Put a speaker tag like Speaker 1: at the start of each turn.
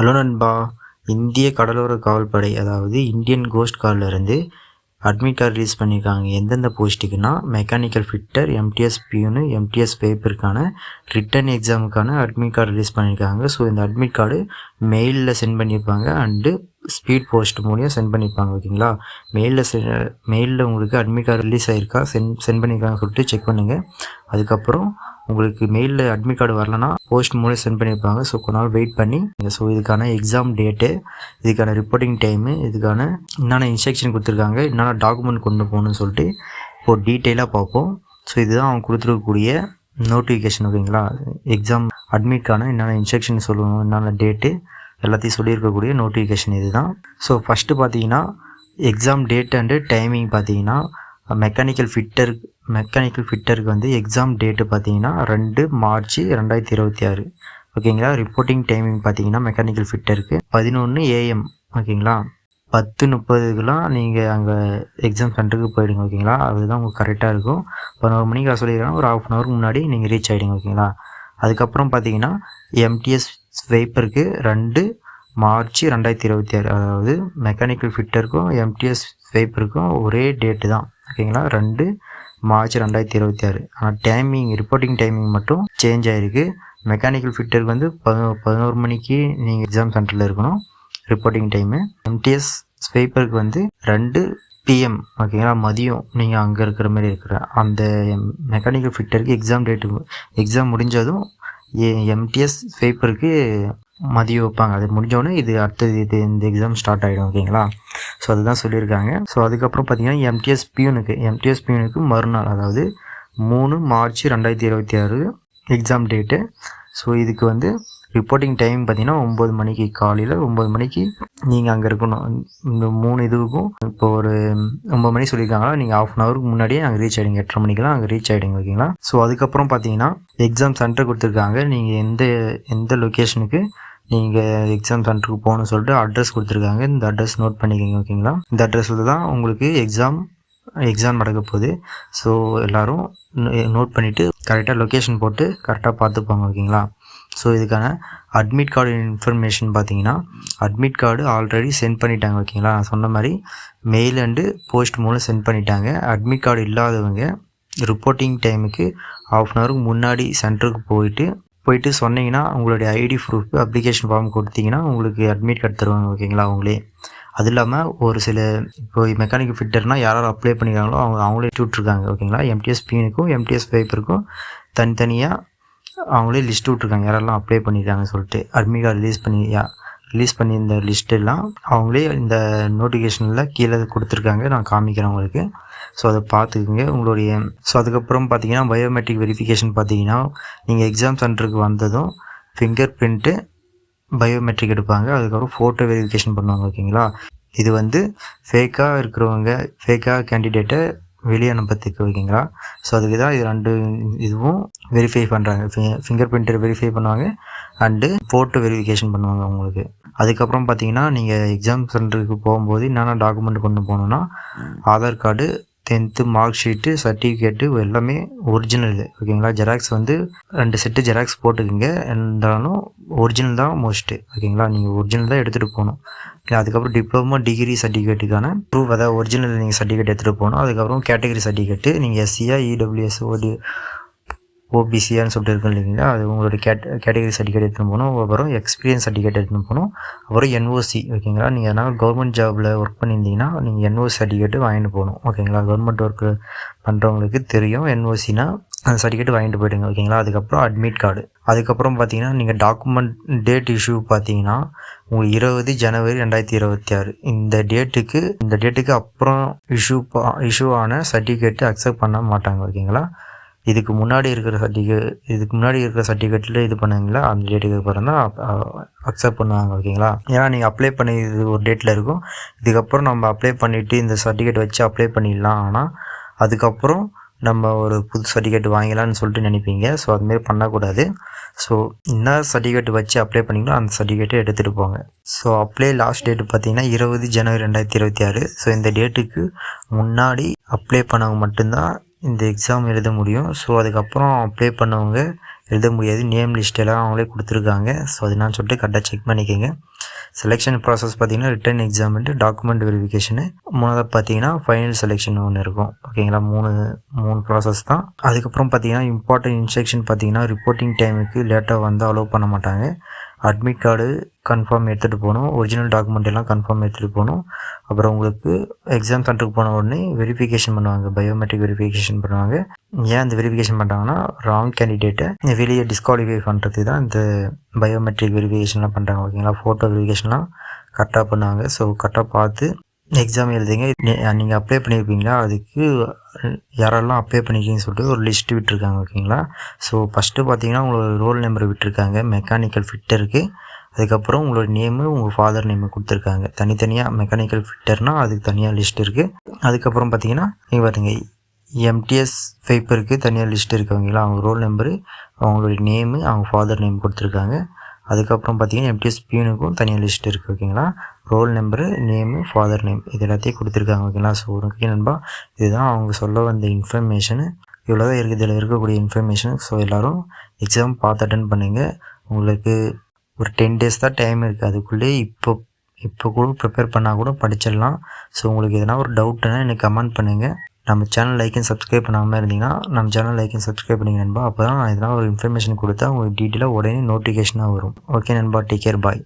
Speaker 1: Hello நண்பா, இந்திய கடலோர காவல்படை அதாவது இந்தியன் கோஸ்ட் கார்ட்லேருந்து அட்மிட் கார்டு ரிலீஸ் பண்ணியிருக்காங்க. எந்தெந்த போஸ்ட்டுக்குன்னா mechanical fitter, MTS peon, MTS பேப்பருக்கான ரிட்டன் எக்ஸாமுக்கான அட்மிட் கார்டு ரிலீஸ் பண்ணியிருக்காங்க. ஸோ இந்த அட்மிட் கார்டு மெயிலில் சென்ட் பண்ணியிருப்பாங்க அண்டு ஸ்பீட் போஸ்ட் மூலியம் சென்ட் பண்ணியிருப்பாங்க. ஓகேங்களா, மெயிலில் உங்களுக்கு அட்மிட் கார்டு ரிலீஸ் ஆகிருக்கா சென்ட் பண்ணியிருக்காங்கன்னு சொல்லிட்டு செக் பண்ணுங்கள். அதுக்கப்புறம் உங்களுக்கு மெயிலில் அட்மிட் கார்டு வரலன்னா போஸ்ட் மூலம் சென்ட் பண்ணியிருப்பாங்க. ஸோ கொஞ்ச நாள் வெயிட் பண்ணி ஸோ இதுக்கான எக்ஸாம் டேட்டு, இதுக்கான ரிப்போர்ட்டிங் டைமு, இதுக்கான என்னென்ன இன்ஸ்ட்ரக்ஷன் கொடுத்துருக்காங்க, என்னென்ன டாக்குமெண்ட் கொண்டு போகணுன்னு சொல்லிட்டு இப்போ டீட்டெயிலாக பார்ப்போம். ஸோ இதுதான் அவங்க கொடுத்துருக்கக்கூடிய நோட்டிஃபிகேஷன். ஓகேங்களா, எக்ஸாம் அட்மிட்கான என்னென்ன இன்ஸ்ட்ரக்ஷன் சொல்லணும், என்னென்ன டேட்டு எல்லாத்தையும் சொல்லியிருக்கக்கூடிய நோட்டிஃபிகேஷன் இது தான். ஸோ ஃபஸ்ட்டு பார்த்தீங்கன்னா எக்ஸாம் டேட் அண்டு டைமிங் பார்த்தீங்கன்னா மெக்கானிக்கல் ஃபிட்டருக்கு வந்து எக்ஸாம் டேட்டு பார்த்தீங்கன்னா 2 மார்ச் 2026. ஓகேங்களா, ரிப்போர்ட்டிங் டைமிங் பார்த்தீங்கன்னா மெக்கானிக்கல் ஃபிட்டருக்கு 11 AM. ஓகேங்களா, 10:30க்குலாம் நீங்கள் அங்கே எக்ஸாம் சென்டருக்கு போயிடுங்க. ஓகேங்களா, அதுதான் உங்களுக்கு கரெக்டாக இருக்கும். 11 மணிக்கு சொல்லிடுறாங்க, ஒரு ½ hour முன்னாடி நீங்கள் ரீச் ஆகிடுங்க. ஓகேங்களா, அதுக்கப்புறம் பார்த்தீங்கன்னா எம்டிஎஸ் ஸ்வைப்பருக்கு 2 மார்ச் 2026. அதாவது மெக்கானிக்கல் ஃபிட்டருக்கும் எம்டிஎஸ் ஸ்வைப்பருக்கும் ஒரே டேட்டு தான். ஓகேங்களா, 2 மார்ச் 2026. ஆனால் டைமிங், ரிப்போர்ட்டிங் டைமிங் மட்டும் சேஞ்ச் ஆகிருக்கு. மெக்கானிக்கல் ஃபிட்டருக்கு வந்து 11 மணிக்கு நீங்கள் எக்ஸாம் சென்டரில் இருக்கணும் ரிப்போர்ட்டிங் டைமு. எம்டிஎஸ் ஸ்வைப்பருக்கு வந்து 2 PM. ஓகேங்களா, மதியம் நீங்கள் அங்கே இருக்கிற மாதிரி இருக்கிற அந்த மெக்கானிக்கல் ஃபிட்டருக்கு எக்ஸாம் முடிஞ்சதும் எம்டிஎஸ் ஸ்வைப்பருக்கு மதியம் வைப்பாங்க. அது முடிஞ்சோடனே இது அடுத்தது இந்த எக்ஸாம் ஸ்டார்ட் ஆகிடும். ஓகேங்களா, ஸோ அதுதான் சொல்லியிருக்காங்க. ஸோ அதுக்கப்புறம் பார்த்தீங்கன்னா எம்டிஎஸ் பியூனுக்கு மறுநாள், அதாவது 3 மார்ச் 2026 எக்ஸாம் டேட்டு. ஸோ இதுக்கு வந்து ரிப்போர்ட்டிங் டைம் பார்த்தீங்கன்னா 9 மணிக்கு, காலையில் 9 மணிக்கு நீங்கள் அங்கே இருக்கணும். இந்த 3 இதுக்கும் இப்போ ஒரு 9 மணி சொல்லியிருக்காங்களா, நீங்கள் ½ hour முன்னாடியே அங்கே ரீச் ஆகிடுங்க. 8:30 மணிக்கெலாம் அங்கே ரீச் ஆகிடுங்க. ஓகேங்களா, ஸோ அதுக்கப்புறம் பார்த்தீங்கன்னா எக்ஸாம் சென்டர் கொடுத்துருக்காங்க. நீங்கள் எந்த லொக்கேஷனுக்கு நீங்கள் எக்ஸாம் சென்டருக்கு போகணும்னு சொல்லிட்டு அட்ரஸ் கொடுத்துருக்காங்க. இந்த அட்ரஸ் நோட் பண்ணிக்கோங்க. ஓகேங்களா, இந்த அட்ரஸில் தான் உங்களுக்கு எக்ஸாம் நடக்க போகுது. ஸோ எல்லோரும் நோட் பண்ணிவிட்டு கரெக்டாக லொக்கேஷன் போட்டு கரெக்டாக பார்த்துப்பாங்க. ஓகேங்களா, ஸோ இதுக்கான அட்மிட் கார்டு இன்ஃபர்மேஷன் பார்த்தீங்கன்னா அட்மிட் கார்டு ஆல்ரெடி சென்ட் பண்ணிட்டாங்க. ஓகேங்களா, நான் சொன்ன மாதிரி மெயில் அண்டு போஸ்ட் மூலம் சென்ட் பண்ணிட்டாங்க. அட்மிட் கார்டு இல்லாதவங்க ரிப்போர்ட்டிங் டைமுக்கு ½ hour முன்னாடி சென்டருக்கு போயிட்டு சொன்னீங்கன்னா உங்களுடைய ஐடி ப்ரூஃப் அப்ளிகேஷன் ஃபார்ம் கொடுத்தீங்கன்னா உங்களுக்கு அட்மிட் கார்டு தருவாங்க. ஓகேங்களா, அவங்களே. அது இல்லாமல் ஒரு சில இப்போ மெக்கானிக்கல் ஃபிட்டர்னால் யாராவது அப்ளை பண்ணிக்கிறாங்களோ அவங்களே விட்டுருக்காங்க. ஓகேங்களா, எம்டிஎஸ் பியூனுக்கும் எம்டிஎஸ் பேப்பருக்கும் தனித்தனியாக அவங்களே லிஸ்ட் விட்ருக்காங்க, யாரெல்லாம் அப்ளை பண்ணியிருக்காங்கன்னு சொல்லிட்டு. அட்மிட் கார்டு ரிலீஸ் பண்ணி இந்த லிஸ்ட்டெல்லாம் அவங்களே இந்த நோட்டிஃபிகேஷனில் கீழே கொடுத்துருக்காங்க. நான் காமிக்கிறேன் உங்களுக்கு. ஸோ அதை பார்த்துக்குங்க உங்களுடைய. ஸோ அதுக்கப்புறம் பார்த்தீங்கன்னா பயோமெட்ரிக் வெரிஃபிகேஷன் பார்த்தீங்கன்னா நீங்கள் எக்ஸாம் சென்டருக்கு வந்ததும் ஃபிங்கர் பிரிண்ட்டு, பயோமெட்ரிக் எடுப்பாங்க. அதுக்கப்புறம் ஃபோட்டோ வெரிஃபிகேஷன் பண்ணுவாங்க. ஓகேங்களா, இது வந்து ஃபேக்காக கேண்டிடேட்டை வெளியே அனுப்பத்துக்கு. ஓகேங்களா, ஸோ அதுக்கு தான் இது 2 இதுவும் வெரிஃபை பண்ணுறாங்க. ஃபிங்கர் பிரிண்டர் வெரிஃபை பண்ணுவாங்க அண்டு ஃபோட்டோ வெரிஃபிகேஷன் பண்ணுவாங்க உங்களுக்கு. அதுக்கப்புறம் பார்த்தீங்கன்னா நீங்கள் எக்ஸாம் சென்டருக்கு போகும்போது என்னென்ன டாக்குமெண்ட் கொண்டு போகணுன்னா Aadhaar card, 10th mark sheet, certificate எல்லாமே ஒரிஜினல். ஓகேங்களா, ஜெராக்ஸ் வந்து 2 செட்டு ஜெராக்ஸ் போட்டுக்குங்க. இருந்தாலும் ஒரிஜினல் தான் மோஸ்ட்டு. ஓகேங்களா, நீங்கள் ஒரிஜினல் தான் எடுத்துகிட்டு போகணும். அதுக்கப்புறம் டிப்ளமோ டிகிரி சர்டிஃபிகேட்டுக்கான ப்ரூஃப், அதாவது ஒரிஜினல் நீங்கள் சர்டிஃபிகேட் எடுத்துகிட்டு போகணும். அதுக்கப்புறம் கேட்டகரி சர்டிஃபிகேட்டு, நீங்கள் SCயா EWS OBCயான்னு சொல்லிட்டு இருக்கு இல்லைங்களா, அது உங்களுடைய கேட்டகரி சர்டிஃபிகேட் எடுத்துகிட்டு போகணும். அப்புறம் எக்ஸ்பீரியன்ஸ் சர்டிஃபிகேட் எடுத்துகிட்டு போகணும். அப்புறம் NOC. ஓகேங்களா, நீங்கள் எதனால் கவர்மெண்ட் ஜாபில் ஒர்க் பண்ணியிருந்தீங்கன்னா நீங்கள் NOC சர்டிஃபிகேட்டு வாங்கிட்டு போகணும். ஓகேங்களா, கவர்மெண்ட் ஒர்க்கு பண்ணுறவங்களுக்கு தெரியும் NOCனா அந்த சர்டிஃபிகேட் வாங்கிட்டு போய்டுங்க. ஓகேங்களா, அதுக்கப்புறம் அட்மிட் கார்டு. அதுக்கப்புறம் பார்த்தீங்கன்னா நீங்கள் டாக்குமெண்ட் டேட் இஷ்யூ பார்த்தீங்கன்னா உங்களுக்கு 20 ஜனவரி 2026. இந்த டேட்டுக்கு அப்புறம் இஷ்யூ ஆன சர்டிஃபிகேட்டு அக்செப்ட் பண்ண மாட்டாங்க. ஓகேங்களா, இதுக்கு முன்னாடி இருக்கிற சர்டிஃபிகேட்டில் இது பண்ணுவீங்களா, அந்த டேட்டுக்கு அப்புறம் தான் அக்செப்ட் பண்ணுவாங்க. ஓகேங்களா, ஏன்னா நீங்கள் அப்ளை பண்ணி இது ஒரு டேட்டில் இருக்கும். இதுக்கப்புறம் நம்ம அப்ளை பண்ணிவிட்டு இந்த சர்டிஃபிகேட் வச்சு அப்ளை பண்ணிடலாம். ஆனால் அதுக்கப்புறம் நம்ம ஒரு புது சர்டிஃபிகேட் வாங்கிக்கலாம்னு சொல்லிட்டு நினைப்பீங்க. ஸோ அதுமாரி பண்ணக்கூடாது. ஸோ என்ன சர்டிஃபிகேட் வச்சு அப்ளை பண்ணிங்களோ அந்த சர்டிஃபிகேட்டை எடுத்துகிட்டு போங்க. ஸோ அப்ளை லாஸ்ட் டேட்டு பார்த்தீங்கன்னா 20 ஜனவரி 2026. ஸோ இந்த டேட்டுக்கு முன்னாடி அப்ளை பண்ணவங்க மட்டும்தான் இந்த எக்ஸாம் எழுத முடியும். ஸோ அதுக்கப்புறம் அப்ளை பண்ணவங்க எழுத முடியாது. நேம் லிஸ்ட்டெல்லாம் அவங்களே கொடுத்துருக்காங்க. ஸோ அதனால சொல்லிட்டு கரெக்டாக செக் பண்ணிக்கோங்க. செலெக்ஷன் ப்ராசஸ் பார்த்தீங்கன்னா ரிட்டன் எக்ஸாம்ன்ட்டு டாக்குமெண்ட் வெரிஃபிகேஷனு, மூணாவது பார்த்தீங்கன்னா ஃபைனல் செலெக்ஷன் ஒன்று இருக்கும். ஓகேங்களா, மூணு ப்ராசஸ் தான். அதுக்கப்புறம் பார்த்தீங்கன்னா இம்பார்ட்டன்ட் இன்ஸ்ட்ரக்ஷன் பார்த்தீங்கன்னா ரிப்போர்ட்டிங் டைமுக்கு லேட்டாக வந்து அலோவ் பண்ண மாட்டாங்க. அட்மிட் கார்டு கன்ஃபார்ம் எடுத்துகிட்டு போகணும், ஒரிஜினல் டாக்குமெண்ட் எல்லாம் கன்ஃபார்ம் எடுத்துகிட்டு போகணும். அப்புறம் உங்களுக்கு எக்ஸாம் சென்டருக்கு போன உடனே வெரிஃபிகேஷன் பண்ணுவாங்க, பயோமெட்ரிக் வெரிஃபிகேஷன் பண்ணுவாங்க. ஏன் அந்த வெரிஃபிகேஷன் பண்ணுறாங்கன்னா ராங் கேண்டிடேட்டை வெளியே டிஸ்குவாலிஃபை பண்ணுறதுக்கு தான் இந்த பயோமெட்ரிக் வெரிஃபிகேஷன்லாம் பண்ணுறாங்க. ஓகேங்களா, ஃபோட்டோ வெரிஃபிகேஷன்லாம் கரெக்டாக பண்ணுவாங்க. ஸோ கரெக்டாக பார்த்து எக்ஸாம் எழுதுங்க. நீங்கள் அப்ளை பண்ணியிருப்பீங்களா, அதுக்கு யாரெல்லாம் அப்ளை பண்ணியிருக்கீங்கன்னு சொல்லிட்டு ஒரு லிஸ்ட்டு விட்டுருக்காங்க. ஓகேங்களா, ஸோ ஃபஸ்ட்டு பார்த்தீங்கன்னா உங்களோட ரோல் நம்பர் விட்டுருக்காங்க மெக்கானிக்கல் ஃபிட்டருக்கு. அதுக்கப்புறம் உங்களோட நேமு, உங்கள் ஃபாதர் நேமு கொடுத்துருக்காங்க தனித்தனியாக. மெக்கானிக்கல் ஃபிட்டர்னால் அதுக்கு தனியாக லிஸ்ட் இருக்குது. அதுக்கப்புறம் பார்த்தீங்கன்னா நீங்கள் பாருங்க எம்டிஎஸ் ஃபைப்பருக்கு தனியாக லிஸ்ட் இருக்குது. ஓகேங்களா, அவங்க ரோல் நம்பரு, அவங்களுடைய நேமு, அவங்க ஃபாதர் நேம் கொடுத்துருக்காங்க. அதுக்கப்புறம் பார்த்தீங்கன்னா எம்டிஎஸ் பியூனுக்கும் தனியாக லிஸ்ட் இருக்குது. ஓகேங்களா, roll number, name, father name இது எல்லாத்தையும் கொடுத்துருக்காங்க. ஓகேங்களா, ஸோ ஓகே நண்பா, இதுதான் அவங்க சொல்ல வந்த இன்ஃபர்மேஷனு. இவ்வளோ தான் இருக்குது இதில் இருக்கக்கூடிய இன்ஃபர்மேஷன். ஸோ எல்லோரும் எக்ஸாம் பார்த்து அட்டன் பண்ணுங்கள். உங்களுக்கு ஒரு 10 days தான் டைம் இருக்குது. அதுக்குள்ளே இப்போ கூட ப்ரிப்பேர் பண்ணால் கூட படிச்சிடலாம். ஸோ உங்களுக்கு எதனா ஒரு டவுட்டுன்னா எனக்கு கமெண்ட் பண்ணுங்கள். நம்ம சேனல் லைக் அண்ட் சப்ஸ்கிரைப் பண்ணாமல் இருந்தீங்கன்னா நம்ம சேனல் லைக் அண்ட் சப்ஸ்கிரைப் பண்ணிங்க நண்பா. அப்போ தான் நான் எதனா ஒரு இன்ஃபர்மேஷன் கொடுத்தா உங்களுக்கு டீட்டெயிலாக உடனே நோட்டிஃபிகேஷனாக வரும். ஓகே நண்பா, டேக் கேர், பாய்.